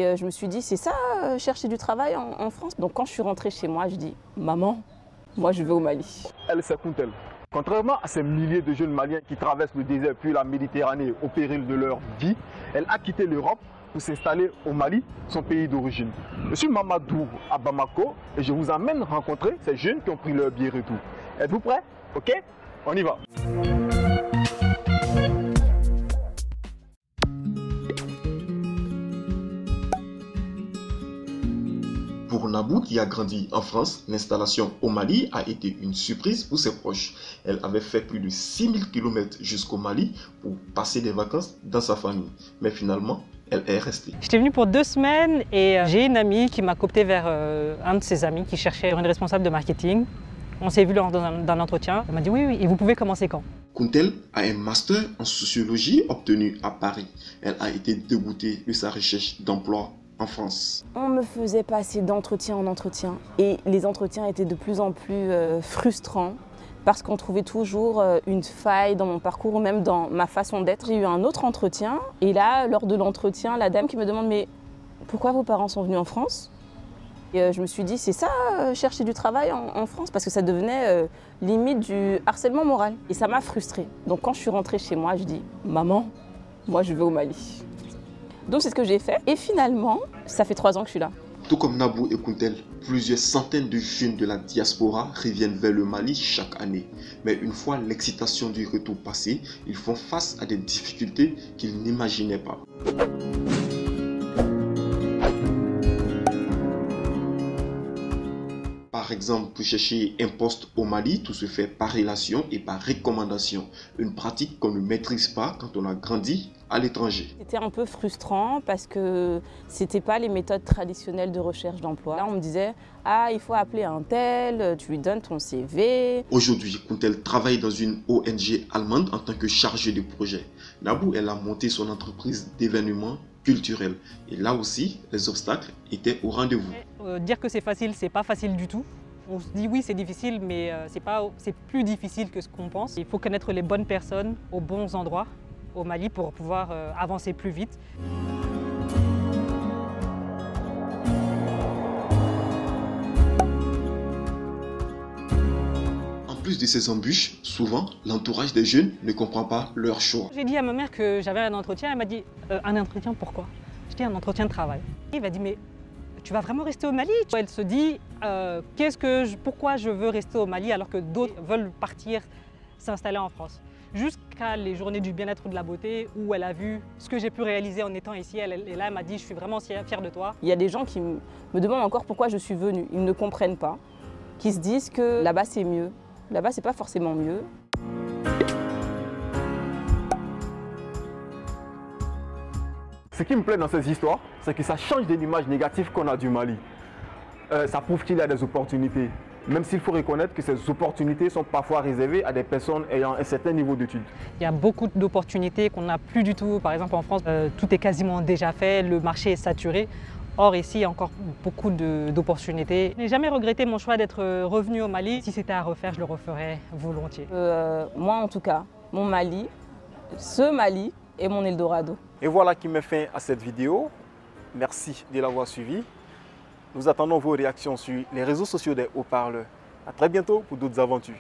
Et je me suis dit, c'est ça, chercher du travail en France. Donc quand je suis rentrée chez moi, je dis, maman, moi je vais au Mali. Elle, c'est Kountel. Contrairement à ces milliers de jeunes Maliens qui traversent le désert puis la Méditerranée au péril de leur vie, elle a quitté l'Europe pour s'installer au Mali, son pays d'origine. Je suis Mamadou à Bamako et je vous emmène rencontrer ces jeunes qui ont pris leur billet retour. Êtes-vous prêts? Ok? On y va. Pour Nabou, qui a grandi en France, l'installation au Mali a été une surprise pour ses proches. Elle avait fait plus de 6000 km jusqu'au Mali pour passer des vacances dans sa famille. Mais finalement, elle est restée. J'étais venue pour 2 semaines et j'ai une amie qui m'a coopté vers un de ses amis qui cherchait une responsable de marketing. On s'est vu lors d'un entretien. Elle m'a dit oui, et vous pouvez commencer quand? Kountel a un master en sociologie obtenu à Paris. Elle a été dégoûtée de sa recherche d'emploi en France. On me faisait passer d'entretien en entretien et les entretiens étaient de plus en plus frustrants parce qu'on trouvait toujours une faille dans mon parcours ou même dans ma façon d'être. J'ai eu un autre entretien et là, lors de l'entretien, la dame qui me demande « mais pourquoi vos parents sont venus en France ?» Et je me suis dit, c'est ça, chercher du travail en France, parce que ça devenait limite du harcèlement moral. Et ça m'a frustrée. Donc quand je suis rentrée chez moi, je dis, maman, moi je vais au Mali. Donc c'est ce que j'ai fait. Et finalement, ça fait 3 ans que je suis là. Tout comme Nabou et Kountel, plusieurs centaines de jeunes de la diaspora reviennent vers le Mali chaque année. Mais une fois l'excitation du retour passée, ils font face à des difficultés qu'ils n'imaginaient pas. Par exemple, pour chercher un poste au Mali, tout se fait par relation et par recommandation. Une pratique qu'on ne maîtrise pas quand on a grandi à l'étranger. C'était un peu frustrant parce que c'était pas les méthodes traditionnelles de recherche d'emploi. Là, on me disait, ah, il faut appeler un tel, tu lui donnes ton CV. Aujourd'hui, Kountel travaille dans une ONG allemande en tant que chargée de projet. Nabou, elle a monté son entreprise d'événements culturels. Et là aussi, les obstacles étaient au rendez-vous. Dire que c'est facile, c'est pas facile du tout. On se dit oui, c'est difficile, mais c'est plus difficile que ce qu'on pense. Il faut connaître les bonnes personnes aux bons endroits au Mali pour pouvoir avancer plus vite. En plus de ces embûches, souvent, l'entourage des jeunes ne comprend pas leur choix. J'ai dit à ma mère que j'avais un entretien, elle m'a dit un entretien pourquoi? J'ai dit un entretien de travail. Il m'a dit mais tu vas vraiment rester au Mali? Elle se dit pourquoi je veux rester au Mali alors que d'autres veulent partir s'installer en France. Jusqu'à les journées du bien-être de la beauté où elle a vu ce que j'ai pu réaliser en étant ici. Et là, elle m'a dit, je suis vraiment fière de toi. Il y a des gens qui me demandent encore pourquoi je suis venue. Ils ne comprennent pas, qui se disent que là-bas c'est mieux. Là-bas, c'est pas forcément mieux. Ce qui me plaît dans ces histoires, c'est que ça change de l'image négative qu'on a du Mali. Ça prouve qu'il y a des opportunités. Même s'il faut reconnaître que ces opportunités sont parfois réservées à des personnes ayant un certain niveau d'études. Il y a beaucoup d'opportunités qu'on n'a plus du tout. Par exemple, en France, tout est quasiment déjà fait, le marché est saturé. Or, ici, il y a encore beaucoup d'opportunités. Je n'ai jamais regretté mon choix d'être revenu au Mali. Si c'était à refaire, je le referais volontiers. Moi, en tout cas, mon Mali, ce Mali est mon Eldorado. Et voilà qui met fin à cette vidéo. Merci de l'avoir suivi. Nous attendons vos réactions sur les réseaux sociaux des Haut-Parleurs. À très bientôt pour d'autres aventures.